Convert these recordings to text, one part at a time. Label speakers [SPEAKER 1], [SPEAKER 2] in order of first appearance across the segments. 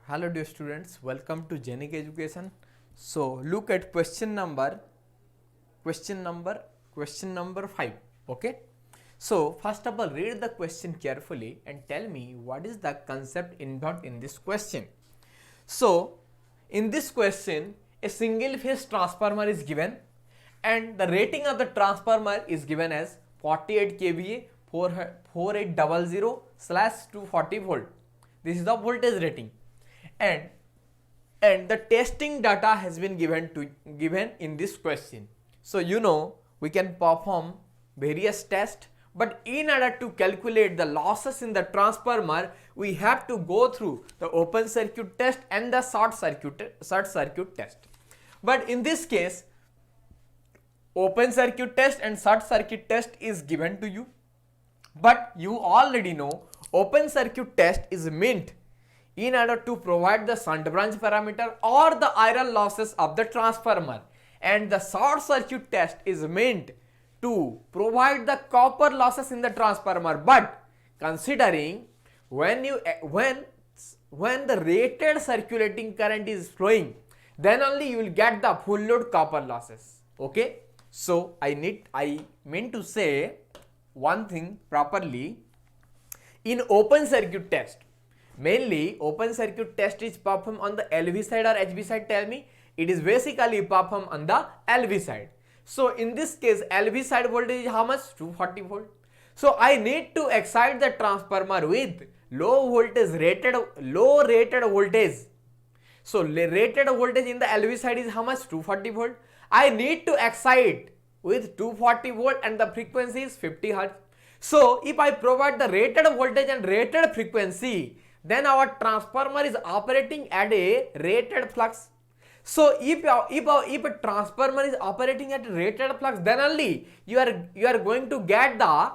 [SPEAKER 1] Hello dear students, welcome to Genic Education. So look at question number 5. Okay. So first of all, read the question carefully and tell me what is the concept involved in this question. So in this question, a single phase transformer is given and the rating of the transformer is given as 48 kVA 4800/240 volt. This is the voltage rating, and the testing data has been given in this question. So we can perform various tests, but in order to calculate the losses in the transformer, we have to go through the open circuit test and the short circuit test. But in this case, open circuit test and short circuit test is given to you, but you already know open circuit test is meant in order to provide the shunt branch parameter or the iron losses of the transformer, and the short circuit test is meant to provide the copper losses in the transformer. But considering when the rated circulating current is flowing, then only you will get the full load copper losses. Okay, so I meant to say one thing properly. In open circuit test, mainly open circuit test is performed on the LV side or HV side. Tell me. It is basically performed on the LV side. So in this case, LV side voltage is how much? 240 volt. So I need to excite the transformer with low rated voltage. So rated voltage in the LV side is how much? 240 volt. I need to excite with 240 volt and the frequency is 50 Hz. So if I provide the rated voltage and rated frequency, then our transformer is operating at a rated flux. So if a transformer is operating at a rated flux, then only you are going to get the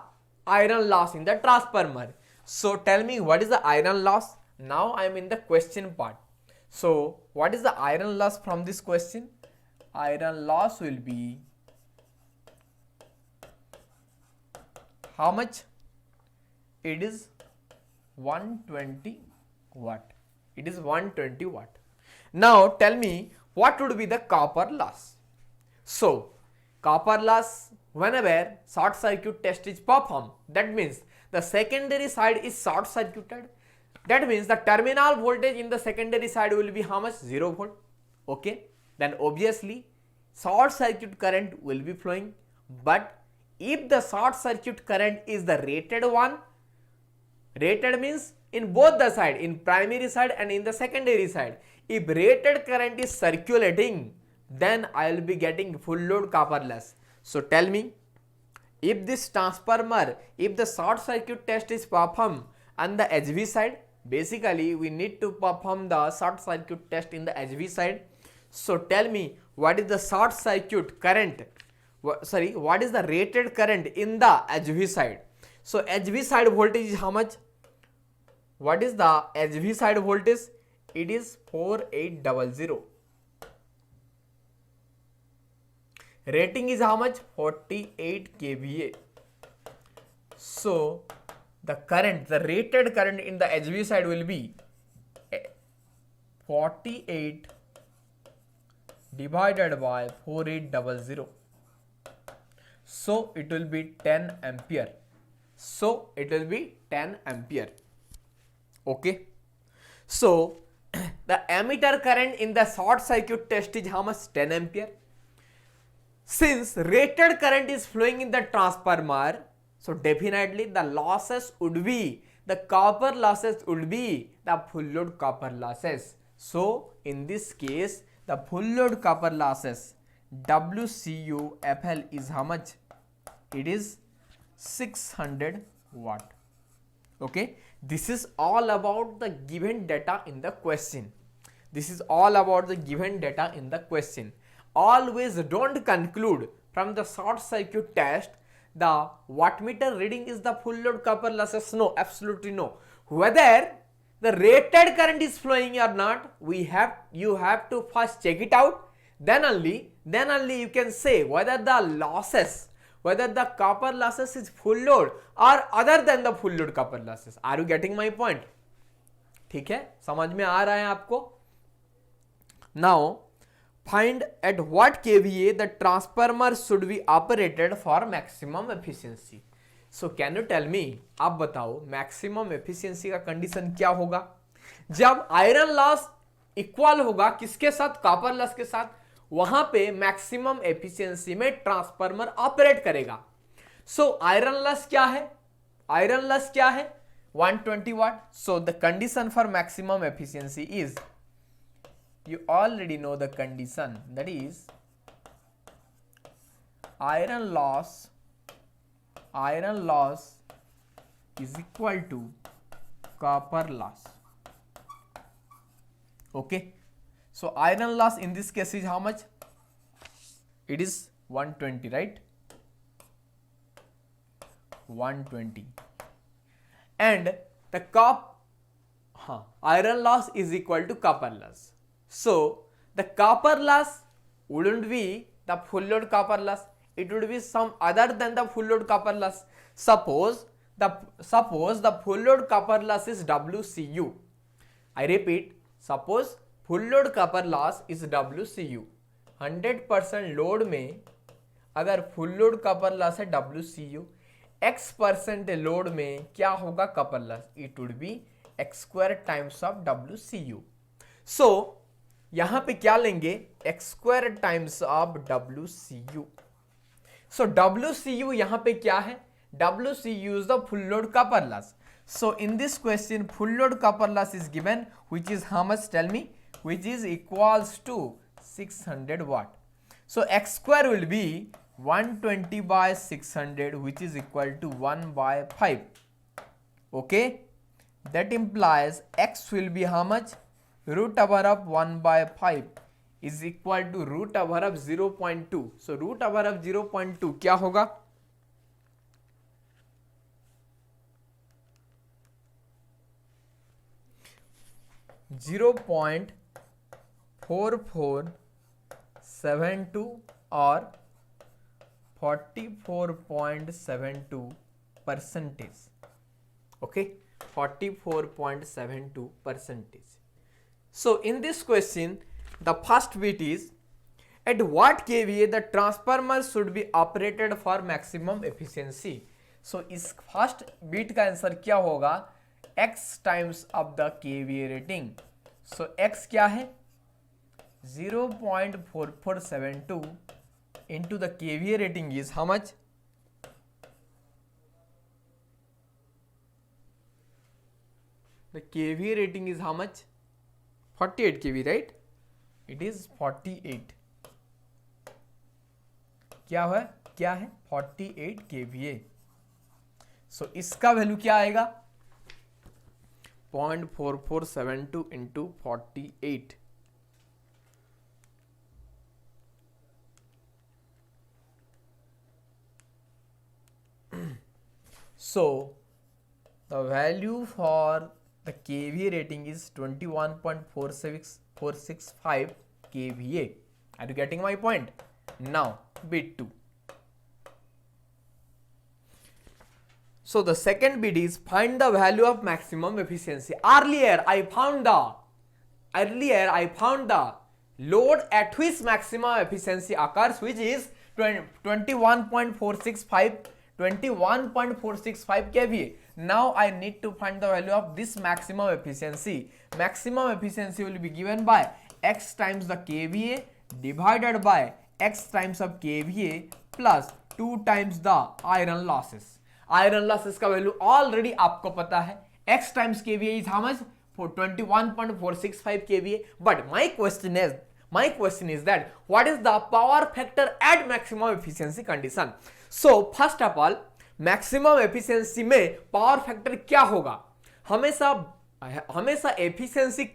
[SPEAKER 1] iron loss in the transformer. So tell me, what is the iron loss? Now I am in the question part. So what is the iron loss from this question? Iron loss will be how much? It is 120 watt. It is 120 watt. Now tell me, what would be the copper loss? So copper loss, whenever short circuit test is performed, that means the secondary side is short circuited. That means the terminal voltage in the secondary side will be how much? 0 volt. Okay, then obviously short circuit current will be flowing. But if the short circuit current is the rated one, rated means in both the side, in primary side and in the secondary side, if rated current is circulating, then I will be getting full load copper loss. So tell me, if this transformer, if the short circuit test is performed on the HV side, basically we need to perform the short circuit test in the HV side. So tell me, what is the short circuit current? What is the rated current in the HV side? So HV side voltage is how much? What is the HV side voltage? It is 4800. Rating is how much? 48 kVA. So the rated current in the HV side will be 48 divided by 4800. So it will be 10 ampere. So it will be 10 ampere. Okay. So the ammeter current in the short circuit test is how much? 10 ampere. Since rated current is flowing in the transformer, so definitely the losses would be, the copper losses would be the full load copper losses. So in this case, the full load copper losses WCUFL is how much? It is 600 watt. Okay, this is all about the given data in the question. This is all about the given data in the question. Always don't conclude from the short circuit test the wattmeter reading is the full load copper losses. No, absolutely no. Whether the rated current is flowing or not, you have to first check it out. Then only you can say whether the copper losses is full load or other than the full load copper losses. Are you getting my point? ठीक है, समझ में आ रहा है आपको? Now find at what kVA the transformer should be operated for maximum efficiency. So can you tell me, आप बताओ maximum efficiency का कंडीशन क्या होगा जब आयरन लॉस इक्वल होगा किसके साथ, कॉपर लॉस के साथ, वहां पे मैक्सिमम एफिशिएंसी में ट्रांसफार्मर ऑपरेट करेगा। सो आयरन लॉस क्या है, आयरन लॉस क्या है 120 watt. So the condition for maximum efficiency is, you already know the condition, that is iron loss is equal to copper loss. Okay, so iron loss in this case is how much? It is 120, right? 120. And the iron loss is equal to copper loss. So the copper loss wouldn't be the full load copper loss, it would be some other than the full load copper loss. Suppose the full load copper loss is WCU. I repeat, suppose full load copper loss is WCU. 100% load में अगर full load copper loss है WCU, x% load में क्या होगा copper loss, it would be x square times of WCU. सो यहां पे क्या लेंगे, x square times of WCU. So WCU यहां पे क्या है, WCU is the full load copper loss. So in this question full load copper loss is given, which is how much, tell me, which is equals to 600 watt. So x square will be 120 by 600, which is equal to 1 by 5. Okay, that implies x will be how much, root over of 1 by 5 is equal to root over of 0.2. So root over of 0.2 क्या होगा, (0.4472 और 44.72%. Okay, 44.72%. So in this question the first bit is, at what kVA the transformer should be operated for maximum efficiency. So इस first beat का answer क्या होगा, x times of the kVA rating. So x क्या है, 0.4472 into the kVA rating is how much, the kVA rating is how much, 48 kV, right? It is 48. क्या है 48 kVA. सो इसका value क्या आएगा, 0.4472 into 48. So the value for the kVA rating is 21.465 kVA. Are you getting my point? Now bit 2. So the second bit is, find the value of maximum efficiency. Earlier I found the load at which maximum efficiency occurs, which is 21.465 kVA. Now I need to find the value of this maximum efficiency. Maximum efficiency will be given by x times the kVA divided by x times of kVA plus 2 times the iron losses. Iron losses का value already आपको पता है, x times kVA is how much, 21.465 kVA. But my question is that what is the power factor at maximum efficiency condition. So first of all maximum efficiency में power factor क्या होगा, हमेशा efficiency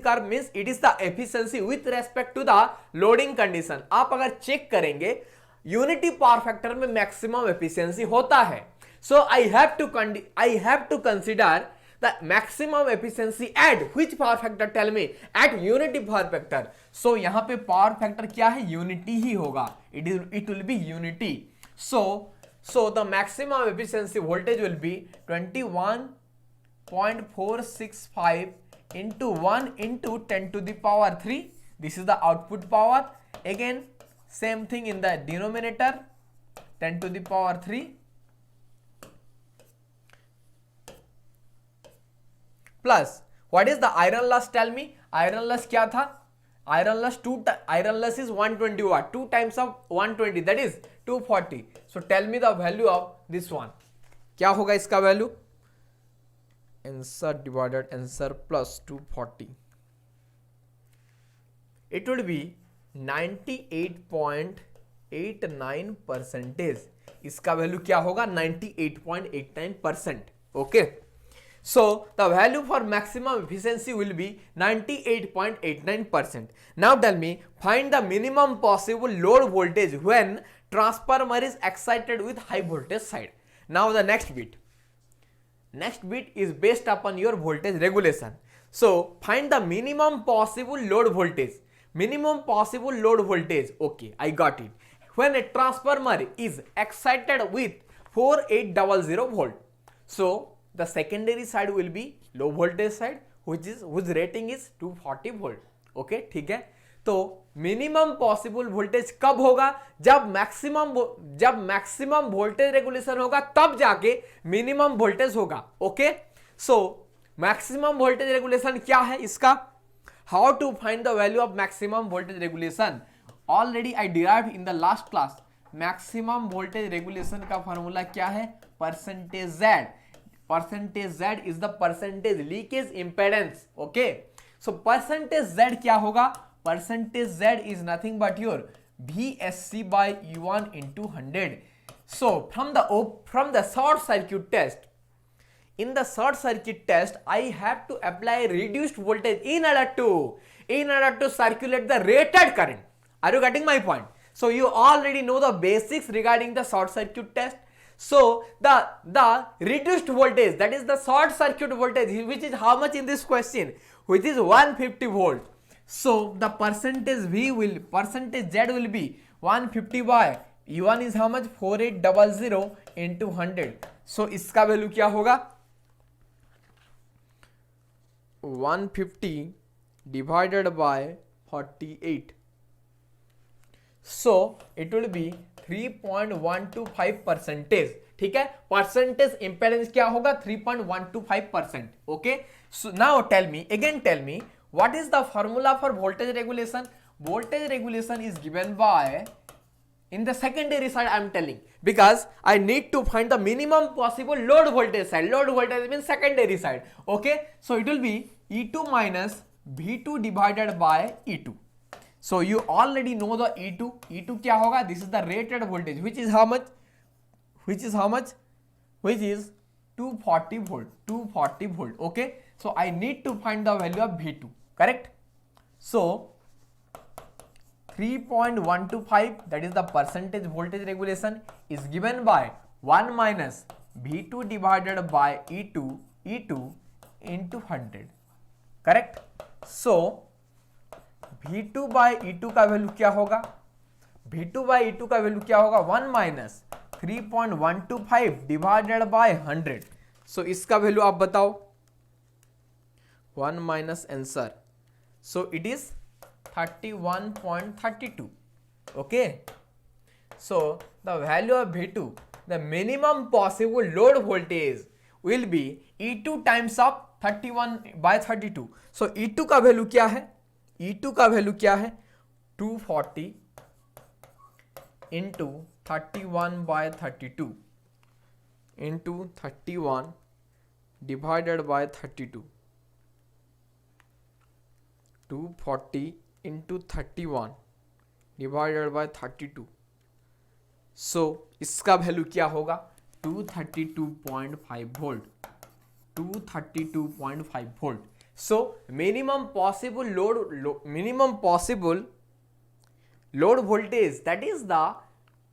[SPEAKER 1] curve means it is the efficiency with respect to the loading condition. आप अगर check करेंगे unity power factor में maximum efficiency होता है. So I have to consider the maximum efficiency at which power factor, tell me, at unity power factor. So यहां पे power factor क्या है, यूनिटी ही होगा, it will be unity. So the maximum efficiency voltage will be 21 0.465 into 1 into 10 to the power 3. This is the output power. Again same thing in the denominator, 10 to the power 3 plus what is the iron loss? Tell me, iron loss क्या था? Iron loss is 120 watt, 2 times of 120, that is 240. So tell me the value of this one. क्या होगा इसका value? Answer divided answer plus 240, it would be 98.89%. इसका value क्या होगा? 98.89%. Okay, so the value for maximum efficiency will be 98.89%. Now tell me, find the minimum possible load voltage when transformer is excited with high voltage side. Now the next bit is based upon your voltage regulation. So find the minimum possible load voltage. Okay, I got it. When a transformer is excited with 4800 volt, so the secondary side will be low voltage side, whose rating is 240 volt. Okay, ठीक है. तो minimum possible voltage कब होगा? जब maximum voltage regulation होगा, तब जाके minimum voltage होगा. Okay, so maximum voltage regulation क्या है इसका? How to find the value of maximum voltage regulation? Already I derived in the last class. Maximum voltage regulation का फॉर्मूला क्या है? Percentage Z. Percentage Z is the percentage leakage impedance. Okay, so percentage Z क्या होगा? Percentage Z is nothing but your VSC by E1 into 100. So from the short circuit test, in the short circuit test, I have to apply reduced voltage in order to circulate the rated current. Are you getting my point? So you already know the basics regarding the short circuit test. So the reduced voltage, that is the short circuit voltage, which is how much in this question? Which is 150 volt. So the percentage Z will be 150 by E1 is how much? 4800 into 100. So इसका value क्या होगा? 150 divided by 48. So it will be 3.125%. ठीक है, percentage impedance क्या होगा? 3.125%. Okay, so now tell me what is the formula for voltage regulation? Voltage regulation is given by, in the secondary side I am telling, because I need to find the minimum possible load voltage side. Load voltage means secondary side. Okay, so it will be E2 minus V2 divided by E2. So you already know the E2 क्या होगा? This is the rated voltage, which is how much? Which is 240 volt. Okay, so I need to find the value of V2. Correct? So 3.125, that is the percentage voltage regulation, is given by 1 minus V2 divided by E2 into 100. Correct? So V2 by E2 का value क्या होगा? V2 by E2 का value क्या होगा? 1 minus 3.125 divided by 100. So इसका value आप बताओ. 1 minus answer. So it is 31.32. Okay, so the value of V2, the minimum possible load voltage, will be E2 times of 31 by 32. So E2 का value क्या है? E2 का value क्या है? 240 into 31 by 32 into 31 divided by 32. 240 into 31 divided by 32. So इसका value क्या होगा? 232.5 volt. 232.5 volt. So minimum possible load voltage, that is the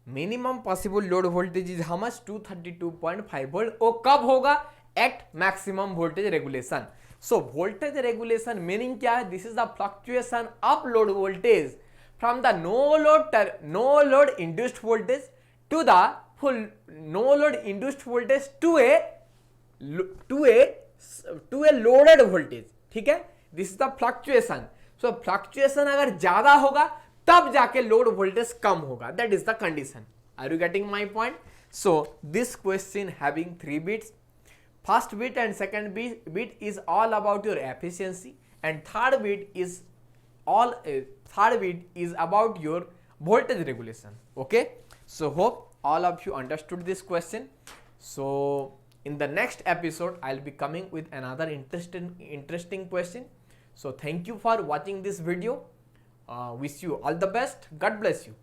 [SPEAKER 1] minimum possible load voltage is how much? 232.5 volt. वो कब होगा? At maximum voltage regulation. So voltage regulation meaning क्या है? This is the fluctuation of load voltage from the no load induced voltage to the full no load induced voltage to a to a loaded voltage, ठीक है, this is the fluctuation. So fluctuation अगर ज्यादा होगा तब जाके load voltage कम होगा, that is the condition. Are you getting my point? So this question having 3 bits. First bit and second bit is all about your efficiency, and third bit is about your voltage regulation. Okay, so hope all of you understood this question. So in the next episode I'll be coming with another interesting question. So thank you for watching this video. Wish you all the best. God bless you.